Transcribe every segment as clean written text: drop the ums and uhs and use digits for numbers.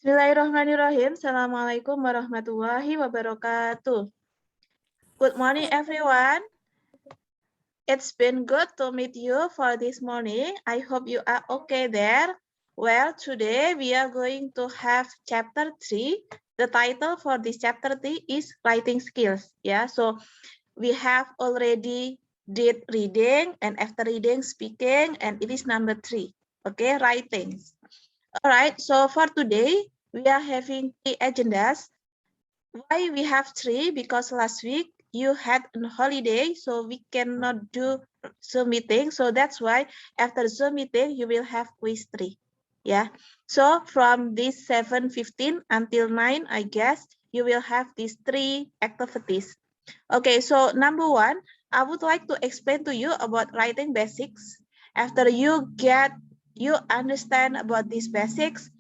Bismillahirrahmanirrahim. Assalamualaikum warahmatullahi wabarakatuh. Good morning, everyone. It's been good to meet you for this morning. I hope you are okay there. Well, today we are going to have chapter 3. The title for this chapter 3 is writing skills. Yeah, so we have already did reading, and after reading, speaking, and it is number 3. Okay, writing. All right, so for today, we are having 3 agendas. Why we have 3? Because last week you had a holiday, so we cannot do Zoom meeting. So that's why after Zoom meeting, you will have quiz 3. Yeah. So from this 7:15 until 9, I guess, you will have these 3 activities. Okay, so number 1, I would like to explain to you about writing basics. After you understand about these basics,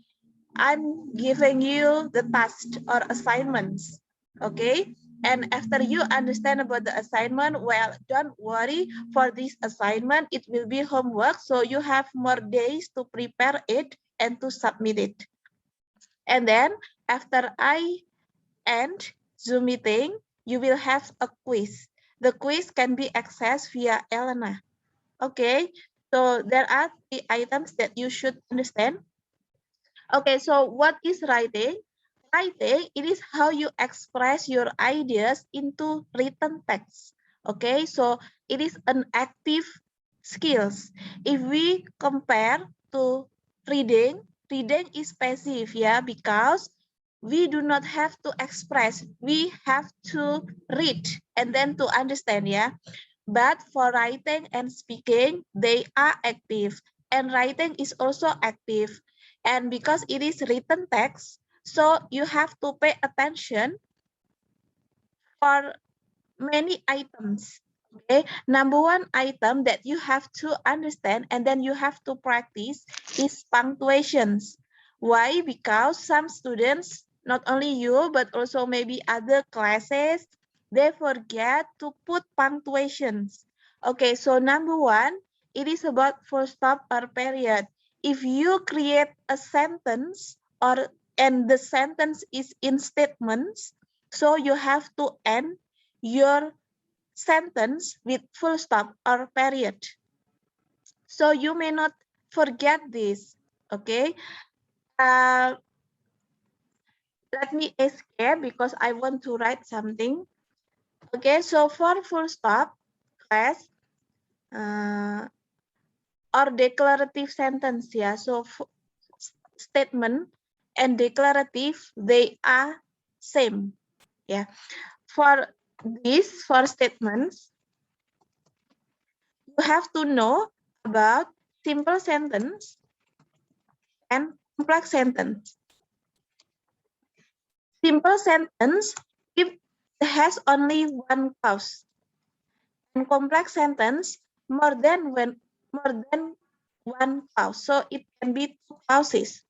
I'm giving you the task or assignments, okay? And after you understand about the assignment, well, don't worry, for this assignment, it will be homework, so you have more days to prepare it and to submit it. And then after I end Zoom meeting, you will have a quiz. The quiz can be accessed via Elena, okay? So there are 3 items that you should understand. Okay, so what is writing? Writing, it is how you express your ideas into written text. Okay, so it is an active skills. If we compare to reading, reading is passive, yeah, because we do not have to express. We have to read and then to understand, yeah. But for writing and speaking, they are active. And writing is also active. And because it is written text, so you have to pay attention for many items. Okay, number 1 item that you have to understand and then you have to practice is punctuations. Why? Because some students, not only you, but also maybe other classes, they forget to put punctuations. Okay, so number 1, it is about full stop or period. If you create a sentence and the sentence is in statements, so you have to end your sentence with full stop or period. So you may not forget this, okay? Let me escape because I want to write something. Okay, so for full stop, class, or declarative sentence, yeah. So statement and declarative, they are same, yeah. For statements, you have to know about simple sentence and complex sentence. Simple sentence if it has only one clause, and complex sentence more than one clause. So it can be 2 clauses.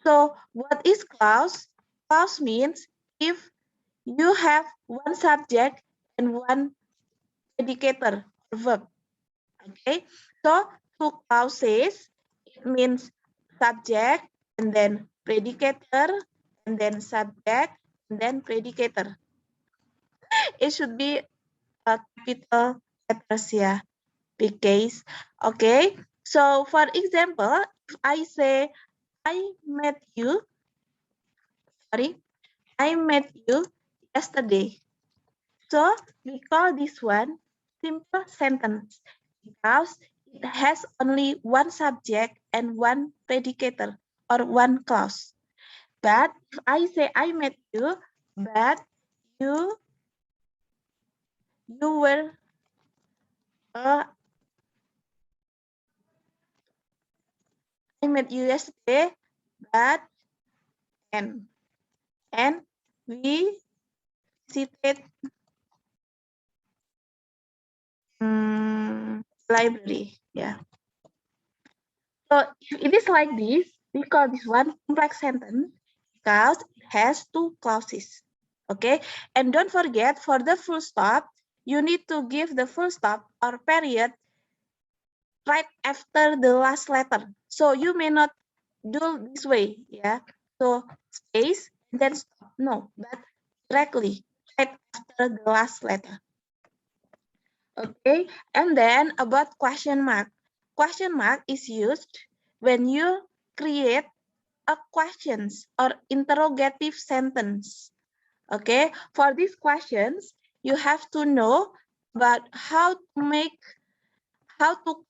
So what is clause? Clause means if you have one subject and one predicator or verb. Okay, so 2 clauses, it means subject and then predicator and then subject and then predicator. It should be a capital letters, yeah, big case. Okay, so for example, if I say I met you yesterday. So we call this one simple sentence because it has only one subject and one predicator or one clause. But if I say I met you, but you were I met you yesterday, but and we visited library. Yeah. So if it is like this, we call this one complex sentence because it has 2 clauses. Okay, and don't forget for the full stop, you need to give the full stop or period right after the last letter. So you may not do this way, yeah. So space, then stop. No, but directly, right after the last letter. Okay, and then about question mark. Question mark is used when you create a questions or interrogative sentence. Okay, for these questions, you have to know about how to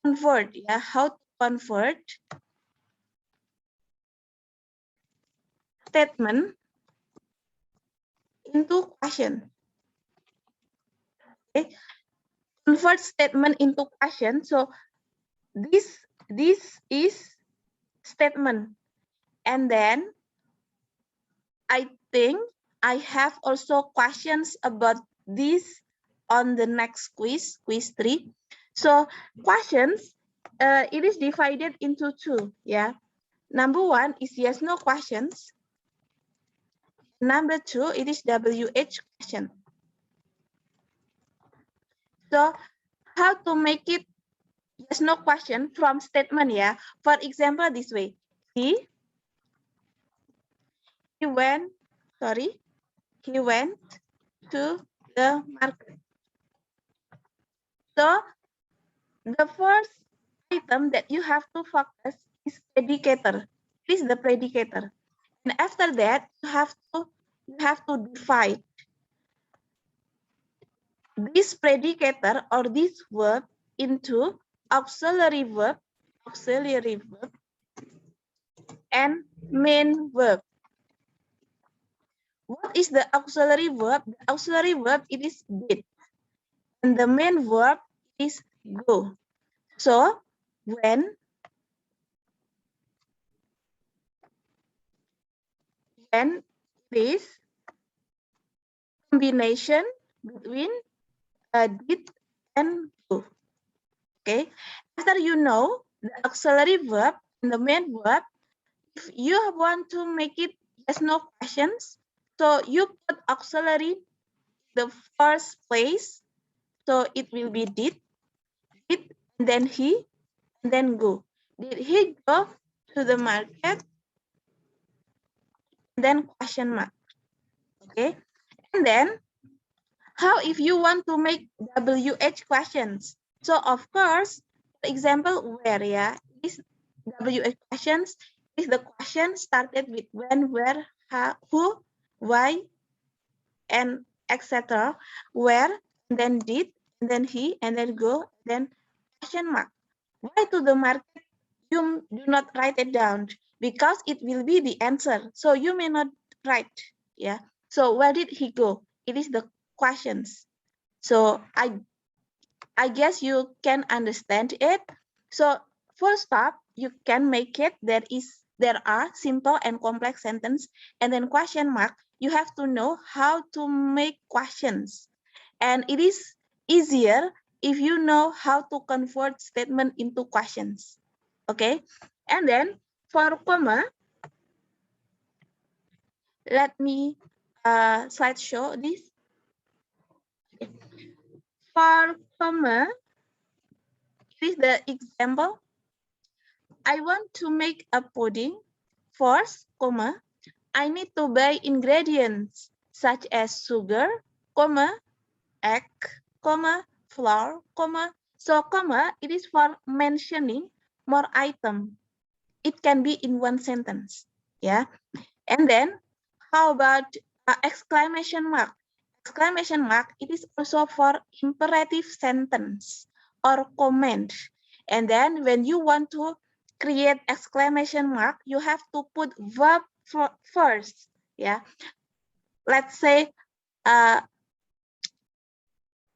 convert, how to convert statement into question. Okay, convert statement into question. So this is statement, and then I think I have also questions about this on the next quiz 3. So questions, it is divided into two. Yeah, number one is yes no questions. Number two, it is WH question. So how to make it yes no question from statement? Yeah, for example, this way: he went to the market. So the first item that you have to focus is predicator. This is the predicator, and after that you have to divide this predicator or this verb into auxiliary verb, and main verb. What is the auxiliary verb? The auxiliary verb, it is did, and the main verb is go. So when this combination between did and go. Okay, after you know the auxiliary verb and the main verb, if you want to make it yes no questions, so you put auxiliary the first place, so it will be did, and then he, and then go. Did he go to the market? Then question mark. Okay, and then how if you want to make WH questions? So of course, for example, where, yeah, this WH questions is the question started with when, where, how, who, why, and etc. Where, and then did, and then he, and then go, then question mark. Why to the market? You do not write it down because it will be the answer. So you may not write. Yeah. So where did he go? It is the questions. So I guess you can understand it. So full stop, you can make it. There are simple and complex sentence, and then question mark. You have to know how to make questions, and it is easier if you know how to convert statement into questions. Okay, and then for comma, let me slide show this. For comma, this is the example. I want to make a pudding. First, comma, I need to buy ingredients such as sugar, comma, egg, comma, flour, comma. So, comma, it is for mentioning more item. It can be in one sentence. Yeah. And then, how about exclamation mark? Exclamation mark, it is also for imperative sentence or comment. And then when you want to create exclamation mark, you have to put verb first. Yeah. Let's say,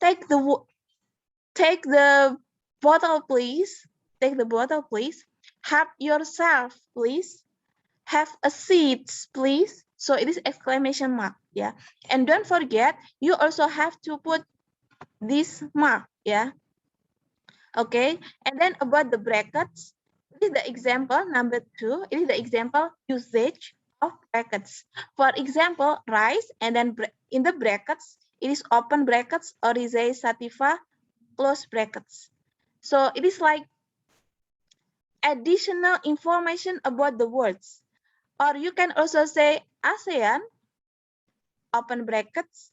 take the bottle, please. Take the bottle, please. Help yourself, please. Have a seat, please. So it is exclamation mark. Yeah. And don't forget, you also have to put this mark. Yeah. Okay. And then about the brackets, this is the example number 2. It is the example usage of brackets. For example, rice, and then in the brackets, it is open brackets, Orizei Sativa, close brackets. So it is like additional information about the words. Or you can also say ASEAN, open brackets,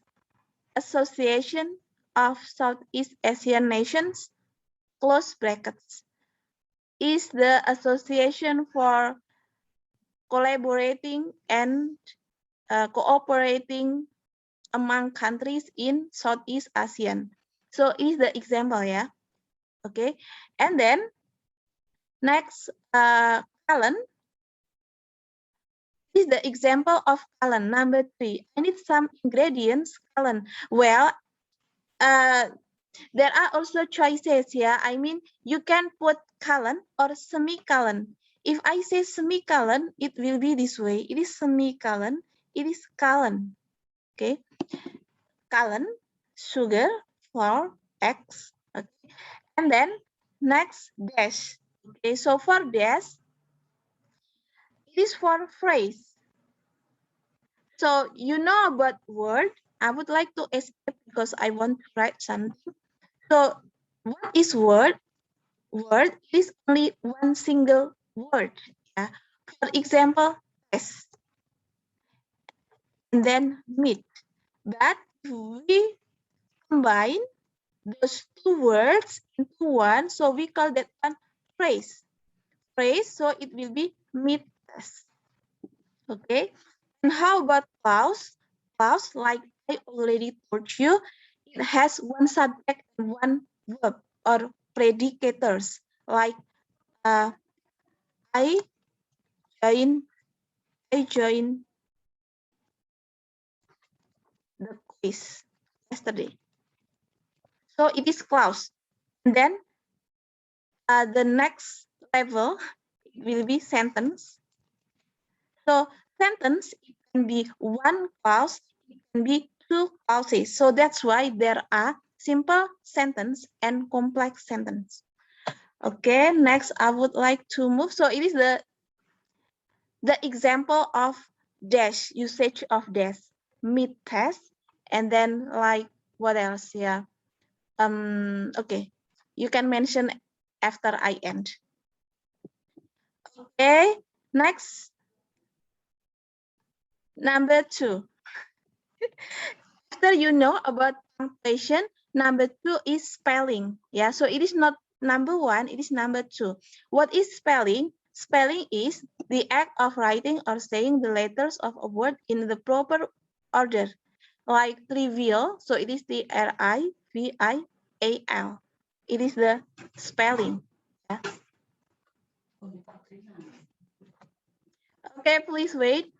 Association of Southeast Asian Nations, close brackets, is the association for collaborating and cooperating among countries in Southeast ASEAN. So is the example, yeah. Okay, and then next, Alan is the example of Alan. Number 3, I need some ingredients, Alan. Well, there are also choices here. I mean, you can put colon or semicolon. If I say semicolon, it will be this way. It is semicolon. It is colon. Okay, colon, sugar, flour, eggs. Okay, and then next dash. Okay, so for dash, it is for phrase. So you know about word. I would like to escape because I want to write something. So what is word? Word is only one single word. Yeah. For example, test, and then meet. But we combine those two words into one, so we call that one phrase. Phrase, so it will be meet test. Okay. And how about clause? Clause, like I already told you, it has one subject and one verb or predicators. Like I join the quiz yesterday. So it is clause. And then the next level will be sentence. So sentence, it can be one clause, it can be two clauses. So that's why there are simple sentence and complex sentence. Okay, next I would like to move. So it is the example of dash, usage of dash, mid test, and then like what else? Yeah. Okay, you can mention after I end. Okay, next, number 2. After you know about punctuation, number 2 is spelling. Yeah, so it is not number 1, it is number 2. What is spelling? Spelling is the act of writing or saying the letters of a word in the proper order. Like trivial, so it is TRIVIAL. It is the spelling. Yeah. Okay, please wait.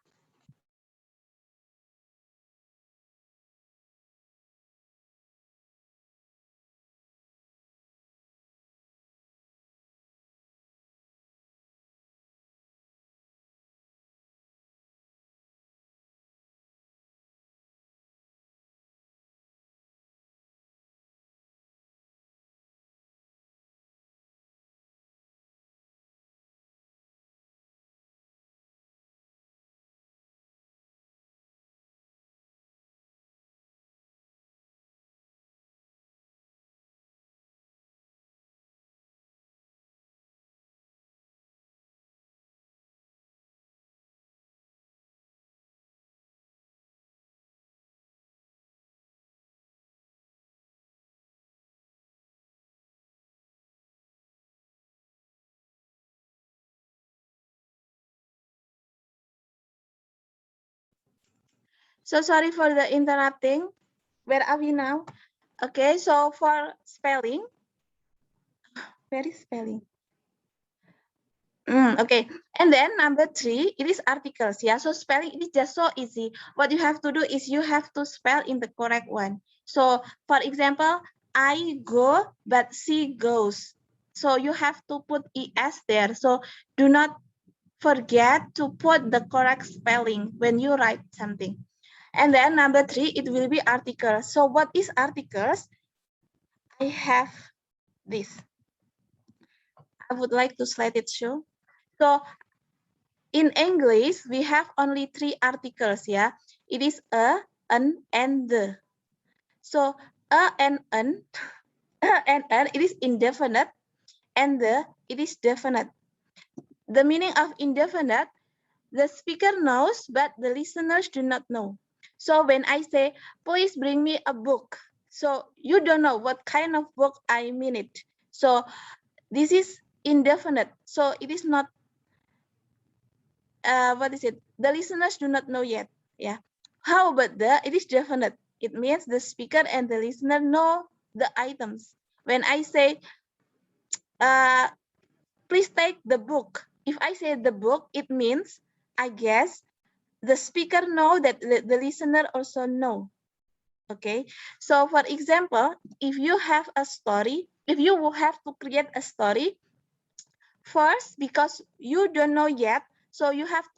So sorry for the interrupting. Where are we now? Okay, so for spelling, where is spelling? Okay, and then number 3, it is articles. Yeah, so spelling, it is just so easy. What you have to do is you have to spell in the correct one. So for example, I go, but she goes. So you have to put ES there. So do not forget to put the correct spelling when you write something. And then number 3, it will be articles. So what is articles? I have this. I would like to slide it show. So in English, we have only 3 articles, yeah. It is a, an, and the. So a and an, it is indefinite, and the, it is definite. The meaning of indefinite, the speaker knows, but the listeners do not know. So when I say, please bring me a book, so you don't know what kind of book I mean it. So this is indefinite. So it is not, what is it? The listeners do not know yet. Yeah. How about it is definite. It means the speaker and the listener know the items. When I say, please take the book. If I say the book, it means, I guess, the speaker know that the listener also know. Okay. So for example, if you have a story, if you will have to create a story, first, because you don't know yet, so you have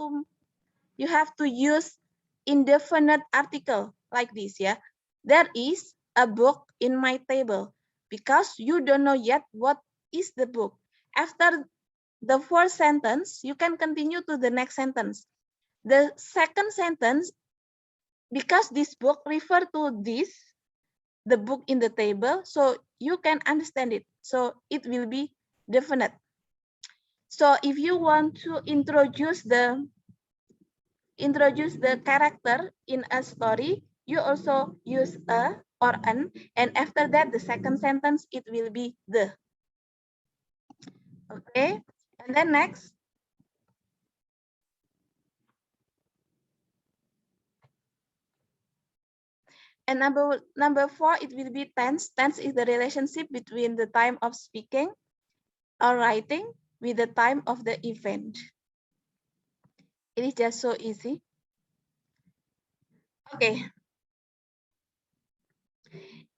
to use indefinite article like this, yeah. There is a book in my table, because you don't know yet what is the book. After the first sentence, you can continue to the next sentence. The second sentence, because this book refer to this, the book in the table, so you can understand it. So it will be definite. So if you want to introduce the character in a story, you also use a or an, and after that, the second sentence, it will be the. Okay, and then next. And number 4, it will be tense. Tense is the relationship between the time of speaking or writing with the time of the event. It is just so easy. Okay.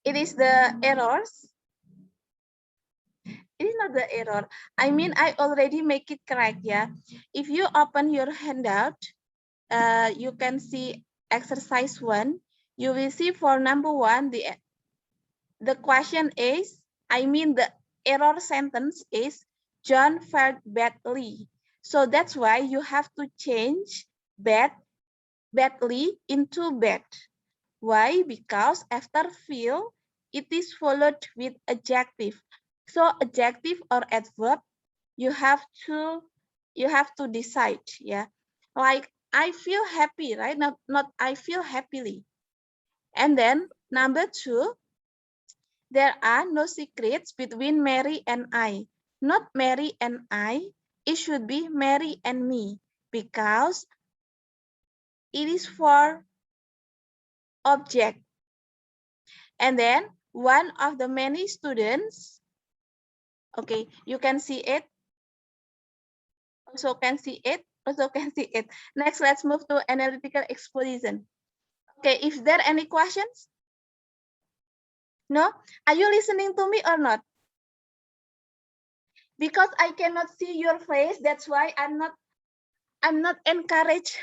It is the errors. It is not the error. I mean, I already make it correct, yeah. If you open your handout, you can see exercise 1. You will see for number 1, the question is, the error sentence is, John fared badly. So that's why you have to change badly into bad. Why? Because after feel, it is followed with adjective. So adjective or adverb, you have to decide, yeah. Like I feel happy, right? Not I feel happily. And then number 2, there are no secrets between Mary and I. Not Mary and I, it should be Mary and me, because it is for object. And then one of the many students, okay, you can see it, also can see it, also can see it. Next, let's move to analytical exposition. Okay, if there any questions? No? Are you listening to me or not? Because I cannot see your face, that's why I'm not encouraged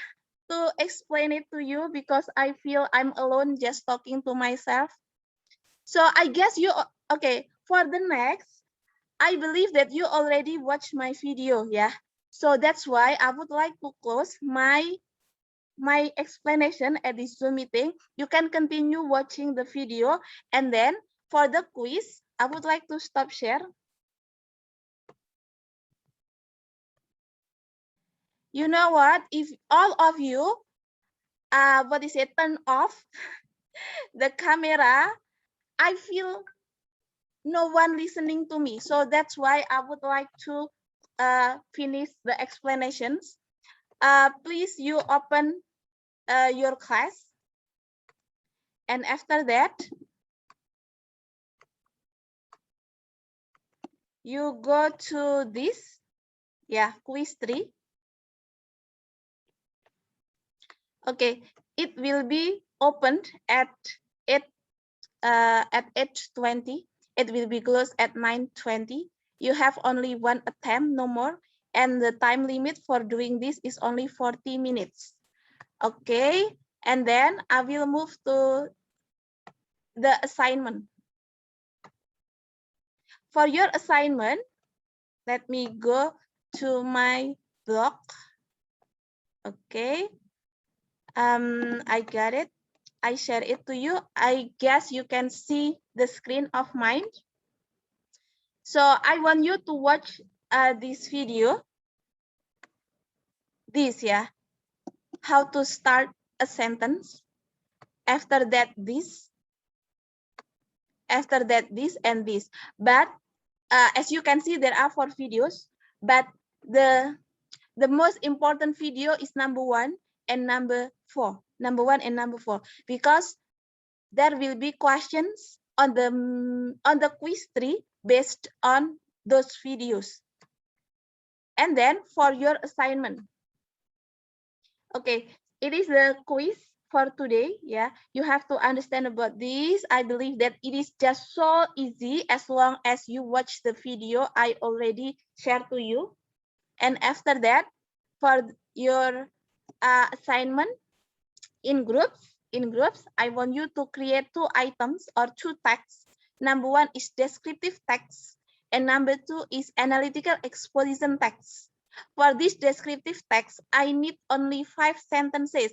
to explain it to you, because I feel I'm alone just talking to myself. So I guess you, okay, for the next, I believe that you already watched my video, yeah. So that's why I would like to close my explanation at this Zoom meeting. You can continue watching the video, and then for the quiz, I would like to stop share. You know what? If all of you, turn off the camera, I feel no one listening to me. So that's why I would like to finish the explanations. Please, you open your class. And after that, you go to this, yeah, quiz 3. Okay, it will be opened at 8:20. It will be closed at 9:20. You have only one attempt, no more. And the time limit for doing this is only 40 minutes. Okay, and then I will move to the assignment. For your assignment, let me go to my blog. Okay, I got it. I share it to you. I guess you can see the screen of mine. So I want you to watch this video. This, yeah. how to start a sentence. After that, this. After that, this and this. But as you can see, there are 4 videos. But the most important video is number 1 and number 4. Number 1 and number 4, because there will be questions on the quiz 3 based on those videos. And then for your assignment, okay, it is the quiz for today. Yeah, you have to understand about this. I believe that it is just so easy as long as you watch the video I already shared to you. And after that, for your assignment in groups, I want you to create 2 items or 2 texts. Number 1 is descriptive text, and number 2 is analytical exposition text. For this descriptive text, I need only 5 sentences.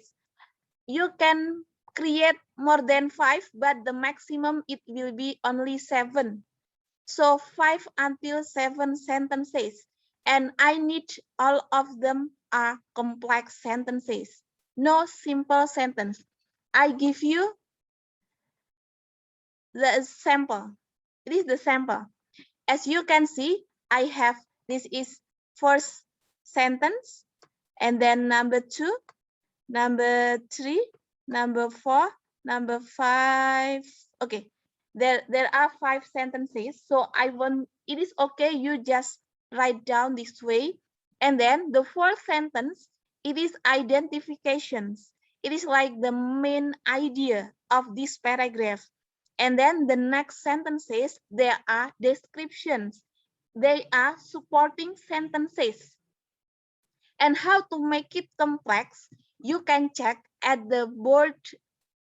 You can create more than 5, but the maximum it will be only 7. So 5 until 7 sentences. And I need all of them are complex sentences. No simple sentence. I give you the sample. It is the sample. As you can see, I have, this is first sentence, and then number 2, number 3, number 4, number 5. Okay, there are 5 sentences. So I want, it is okay, you just write down this way. And then the 4th sentence, it is identifications. It is like the main idea of this paragraph. And then the next sentences, there are descriptions. They are supporting sentences. And how to make it complex, you can check at the board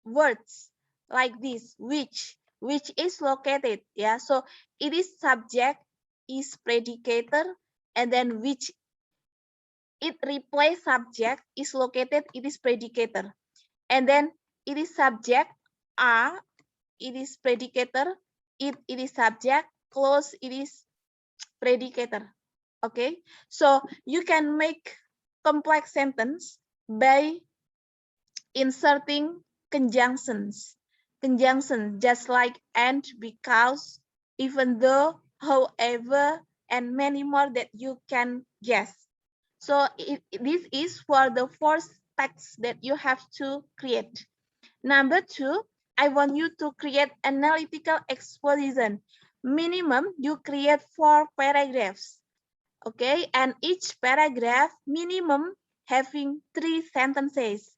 words like this, which is located. Yeah, so it is subject, is predicator, and then which it replace subject, is located, it is predicator. And then it is subject, are, it is predicator, it is subject, close, it is predicator. Okay, so you can make complex sentence by inserting conjunctions. Conjunction, just like and, because, even though, however, and many more that you can guess. So this is for the first text that you have to create. Number 2, I want you to create analytical exposition. Minimum, you create 4 paragraphs. Okay, and each paragraph minimum having 3 sentences.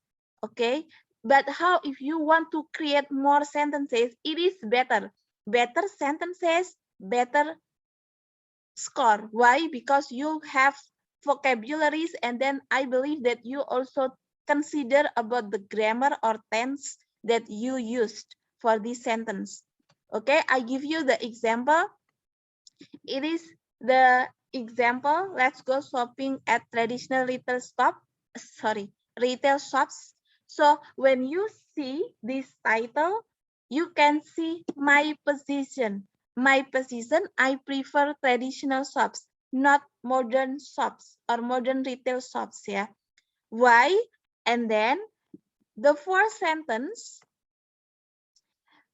Okay, but how if you want to create more sentences, it is better. Better sentences, better score. Why? Because you have vocabularies, and then I believe that you also consider about the grammar or tense that you used for this sentence. Okay, I give you the example. It is the example. Let's go shopping at traditional retail shops. So when you see this title, you can see my position. My position, I prefer traditional shops, not modern shops or modern retail shops. Yeah. Why? And then the 4th sentence,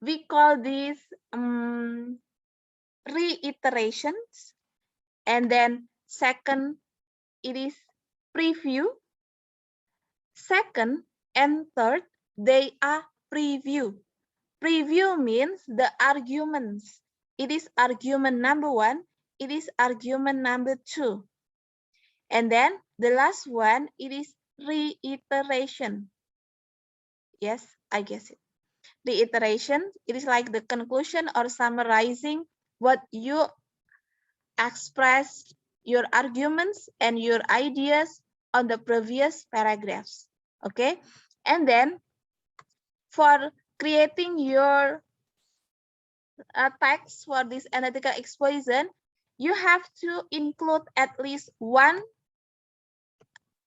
we call this reiterations. And then second, it is preview. Second and third, they are preview. Preview means the arguments. It is argument number 1. It is argument number 2. And then the last one, it is reiteration. Yes, I guess it. Reiteration, it is like the conclusion or summarizing what you expressed, your arguments and your ideas on the previous paragraphs. Okay, and then for creating your text for this analytical exposition, you have to include at least 1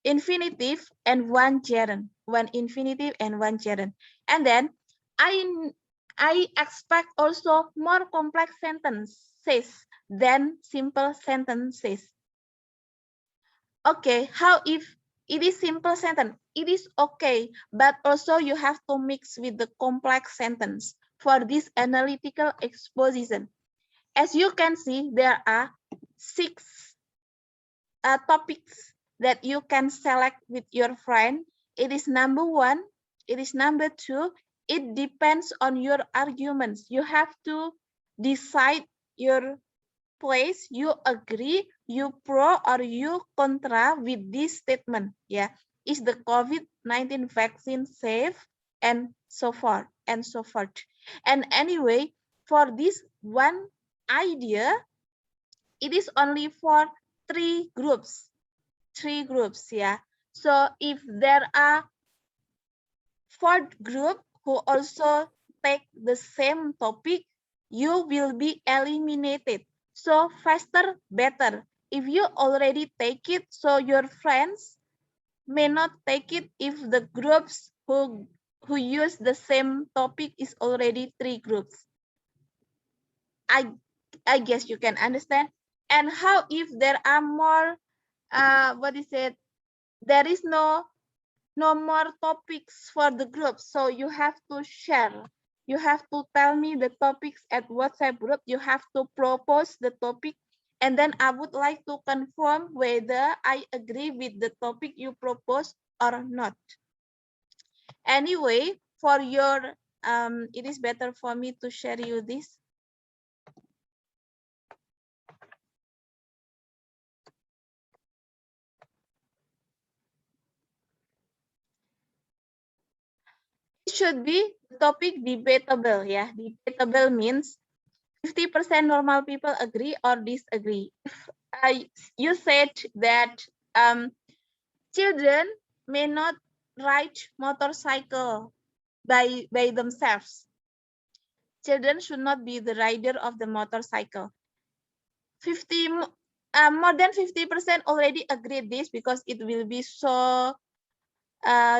infinitive and 1 gerund. 1 infinitive and 1 gerund. And then I expect also more complex sentences than simple sentences. Okay, how if It is simple sentence. It is okay, but also you have to mix with the complex sentence for this analytical exposition. As you can see, there are 6 topics that you can select with your friend. It is number 1. It is number 2. It depends on your arguments. You have to decide your place. You agree, you pro, or you contra with this statement. Yeah, is the COVID-19 vaccine safe, and so forth and so forth. And anyway, for this one idea, it is only for 3 groups. 3 groups, yeah. So if there are 4th group who also take the same topic, you will be eliminated. So faster, better. If you already take it, so your friends may not take it if the groups who use the same topic is already 3 groups. I guess you can understand. And how if there are more, what is it? There is no more topics for the group. So you have to share. You have to tell me the topics at WhatsApp group. You have to propose the topic. And then I would like to confirm whether I agree with the topic you propose or not. Anyway, for your, it is better for me to share you this. It should be topic debatable, yeah. Debatable means 50% normal people agree or disagree. If you said that children may not ride motorcycle by themselves. Children should not be the rider of the motorcycle. 50 more than 50% already agreed this because it will be so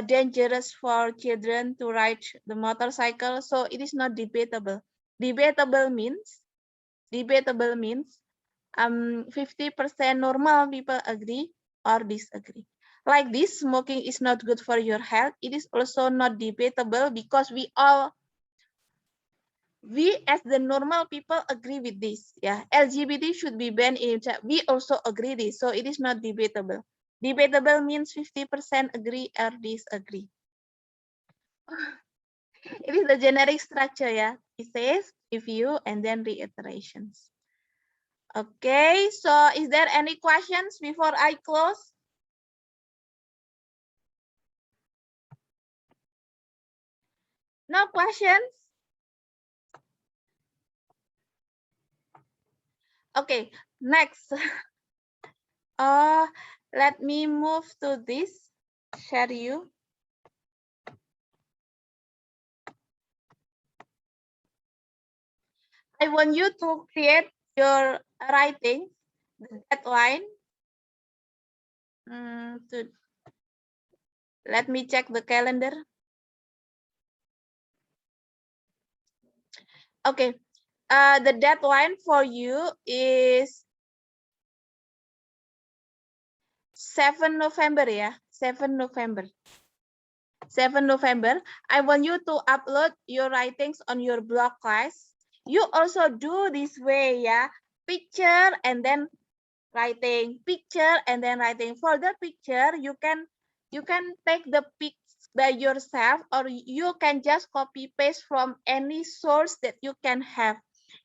dangerous for children to ride the motorcycle. So it is not debatable. Debatable means 50% normal people agree or disagree. Like this, smoking is not good for your health. It is also not debatable because we as the normal people agree with this. Yeah, LGBT should be banned in Indonesia. We also agree this, so it is not debatable. Debatable means 50% agree or disagree. It is the generic structure, yeah. It says review and then reiterations. Okay, so is there any questions before I close? No questions? Okay, next. Let me move to this, share you. I want you to create your writing, the deadline. Let me check the calendar. Okay, the deadline for you is 7 November, yeah, 7 November. 7 November, I want you to upload your writings on your blog class. You also do this way, yeah, picture and then writing, picture and then writing. For the picture, you can take the pics by yourself, or you can just copy paste from any source that you can have.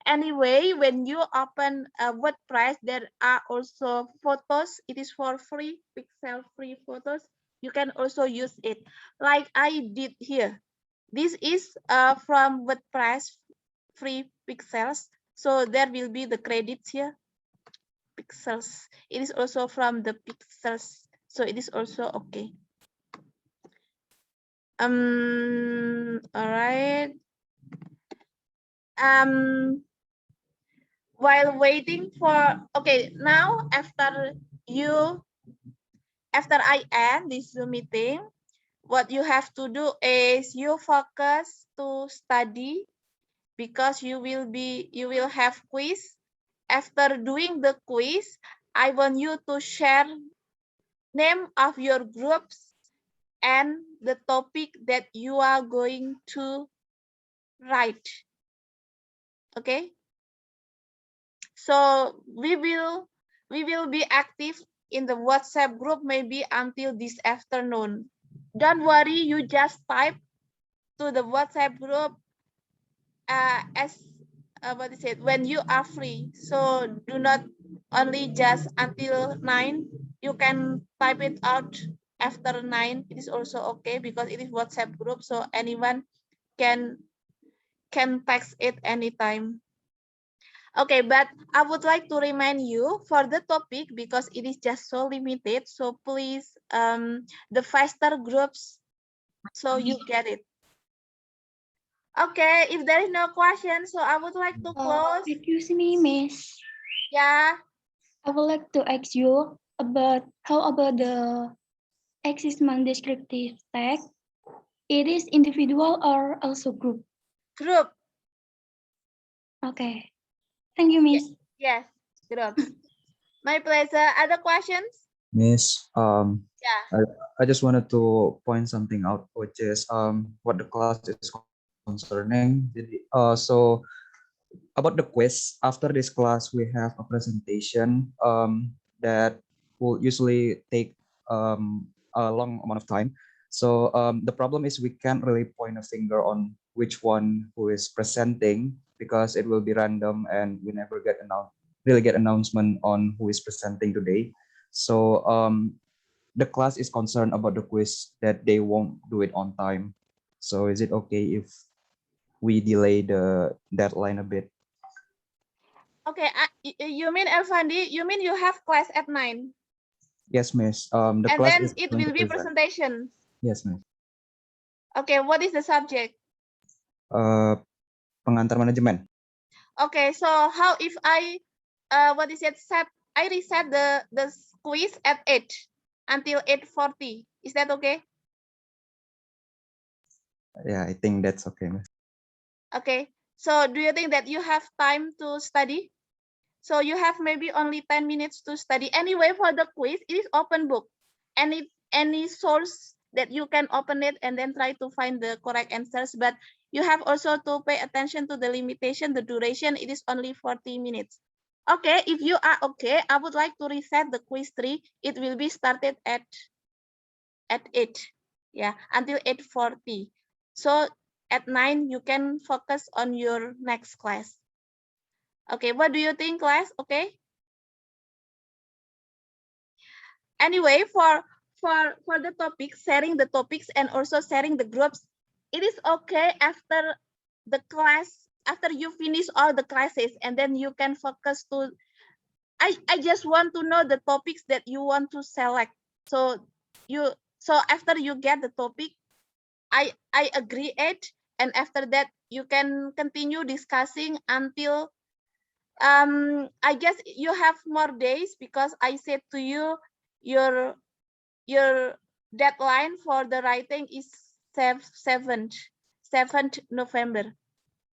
Anyway, when you open WordPress, there are also photos. It is for free, pixel free photos. You can also use it like I did here. This is from WordPress free pixels. So there will be the credits here. Pixels. It is also from the pixels. So it is also okay. All right. While waiting for, okay, now after I end this Zoom meeting, what you have to do is you focus to study because you will have quiz. After doing the quiz, I want you to share name of your groups and the topic that you are going to write. Okay, so we will be active in the WhatsApp group maybe until this afternoon. Don't worry, you just type to the WhatsApp group as what is it, when you are free. So do not only just until 9. You can type it out after 9. It is also okay because it is WhatsApp group, so anyone can text it anytime. Okay, but I would like to remind you for the topic because it is just so limited. So please, the faster groups, so you get it. Okay, if there is no question, so I would like to close. Excuse me, Miss. Yeah. I would like to ask you about how about the existment descriptive text? It is individual or also group? Group. Okay. Thank you, Miss. Yes, group. My pleasure. Other questions? Miss, Yeah. I just wanted to point something out, which is what the class is concerning. So about the quiz, after this class, we have a presentation that will usually take a long amount of time. So the problem is we can't really point a finger on which one who is presenting because it will be random and we never really get announcement on who is presenting today. So the class is concerned about the quiz that they won't do it on time. So is it okay if we delay the deadline a bit? Okay, you mean Elfandi? You mean you have class at 9? Yes, Miss. The And class then is it going will to be present. presentation. Yes, Miss. Okay, what is the subject? Pengantar manajemen. Okay, so how if I what is it? I reset the quiz at 8 until 8:40. Is that okay? Yeah, I think that's okay, Miss. Okay. So do you think that you have time to study? So you have maybe only 10 minutes to study. Anyway, for the quiz, it is open book. Any source that you can open it and then try to find the correct answers. But you have also to pay attention to the limitation, the duration. It is only 40 minutes. Okay, if you are okay, I would like to reset the quiz 3. It will be started at 8. Yeah, until 8:40. So at 9, you can focus on your next class. Okay, what do you think, class? Okay. Anyway, for the topic, sharing the topics and also sharing the groups, it is okay after the class, after you finish all the classes, and then you can focus to. I just want to know the topics that you want to select. So after you get the topic, I agree it, and after that you can continue discussing until I guess you have more days because I said to you your deadline for the writing is 7th November,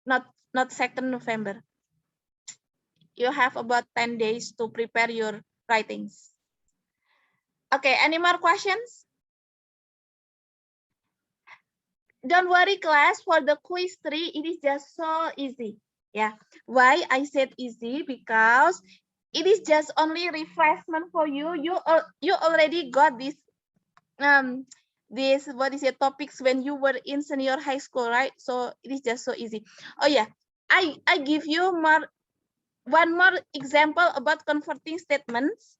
not 2nd November. You have about 10 days to prepare your writings. Okay, any more questions? Don't worry, class, for the quiz 3, it is just so easy. Yeah, why I said easy? Because it is just only refreshment for you. You already got this this what is your topics when you were in senior high school, right? So it is just so easy. Oh yeah, I give you one more example about converting statements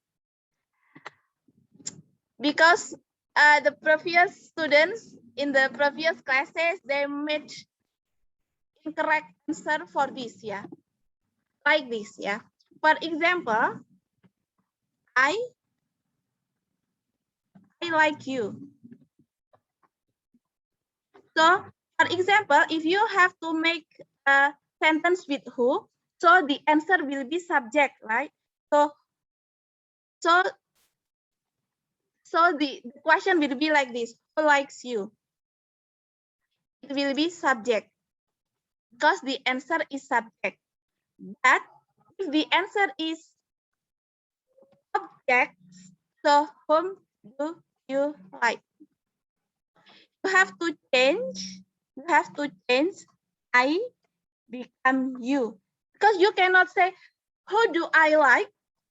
because the previous students in the previous classes they made incorrect answer for this, yeah, like this, yeah. For example, I like you. So, for example, if you have to make a sentence with who, so the answer will be subject, right? So the question will be like this: who likes you? It will be subject because the answer is subject. But if the answer is object, so whom do you like? You have to change. You have to change I become you. Because you cannot say, who do I like?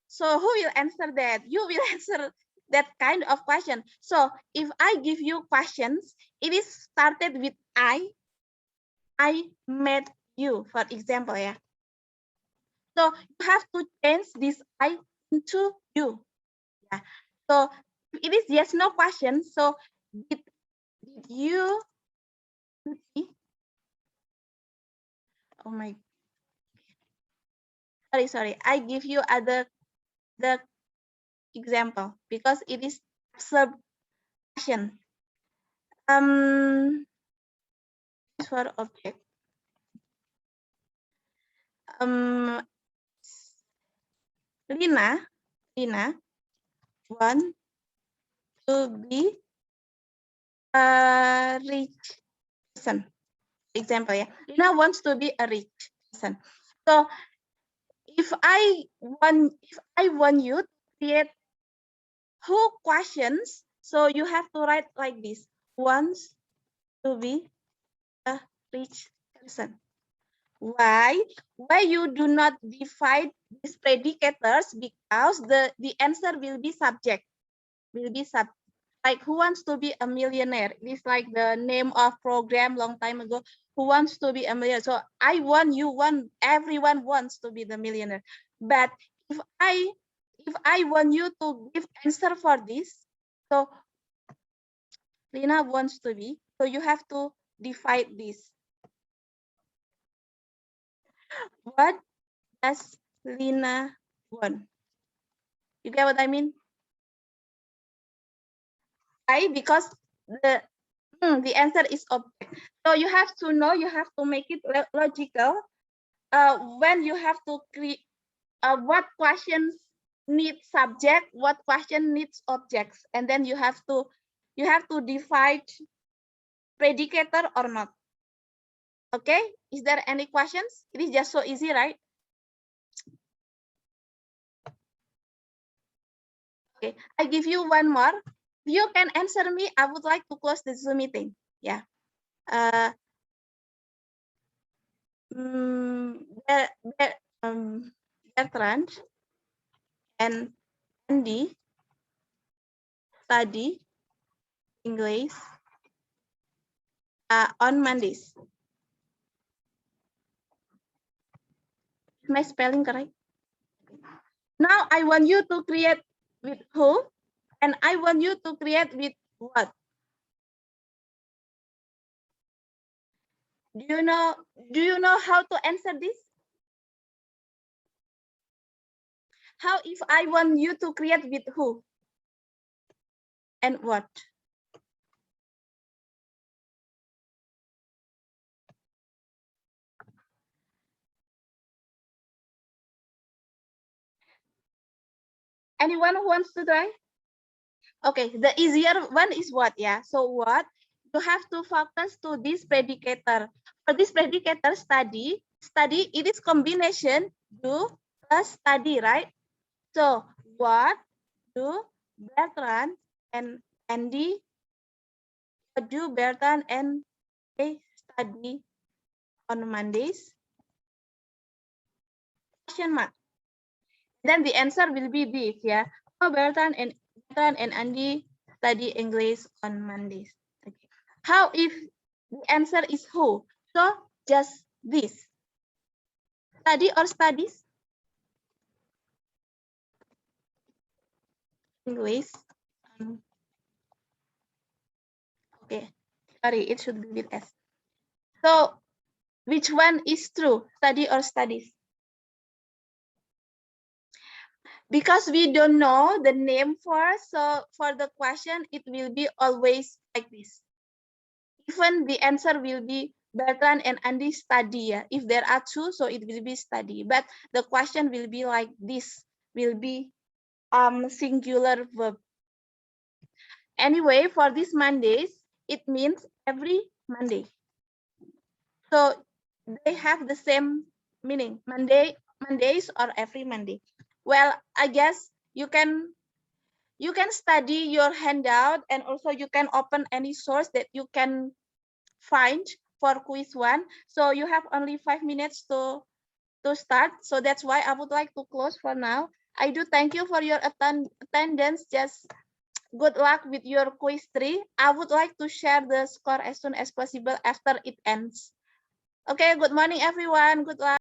So who will answer that? You will answer that kind of question. So if I give you questions, it is started with I met you, for example, yeah. So you have to change this I into you. Yeah. So it is yes, no question. So did you see? Oh my, sorry. I give you the example because it is absurd question. For object. Lina want to be a rich person. Example, yeah. Lina wants to be a rich person. So if I want you to create who questions, so you have to write like this: wants to be a rich person. Why you do not divide these predicators? Because the answer will be subject, like who wants to be a millionaire? It is like the name of program long time ago. Who wants to be a millionaire? So I want, you want, everyone wants to be the millionaire. But if I want you to give answer for this, so Lina wants to be, so you have to divide this. What does Lina want? You get what I mean? Why? Because the answer is object. So you have to know, you have to make it logical. When you have to create what questions need subject, what question needs objects, and then you have to divide predicator or not. Okay, is there any questions? It is just so easy, right? Okay, I give you one more. If you can answer me, I would like to close the Zoom meeting. Yeah. Bertrand and Andy study English on Mondays. Is my spelling correct? Now I want you to create with who, and I want you to create with what. Do you know how to answer this? How if I want you to create with who and what? Anyone who wants to try? Okay, the easier one is what, yeah. So what? You have to focus to this predicator. For this predicator, study, it is combination do plus study, right? So what do Bertrand and Andy do? Bertrand and they study on Mondays? Question mark. Then the answer will be this, yeah. Oh, Bertrand and Andy study English on Mondays. Okay. How if the answer is who? So just this. Study or studies? English. Okay. Sorry, it should be with S. So which one is true? Study or studies? Because we don't know the name first, so for the question, it will be always like this. Even the answer will be Bertrand and Andy study. Yeah? If there are two, so it will be study. But the question will be like this, will be singular verb. Anyway, for this Mondays, it means every Monday. So they have the same meaning, Mondays or every Monday. Well, I guess you can You can study your handout, and also you can open any source that you can find for quiz 1. So you have only 5 minutes to start. So that's why I would like to close for now. I do thank you for your attendance. Just good luck with your quiz 3. I would like to share the score as soon as possible after it ends. Okay, good morning, everyone. Good luck.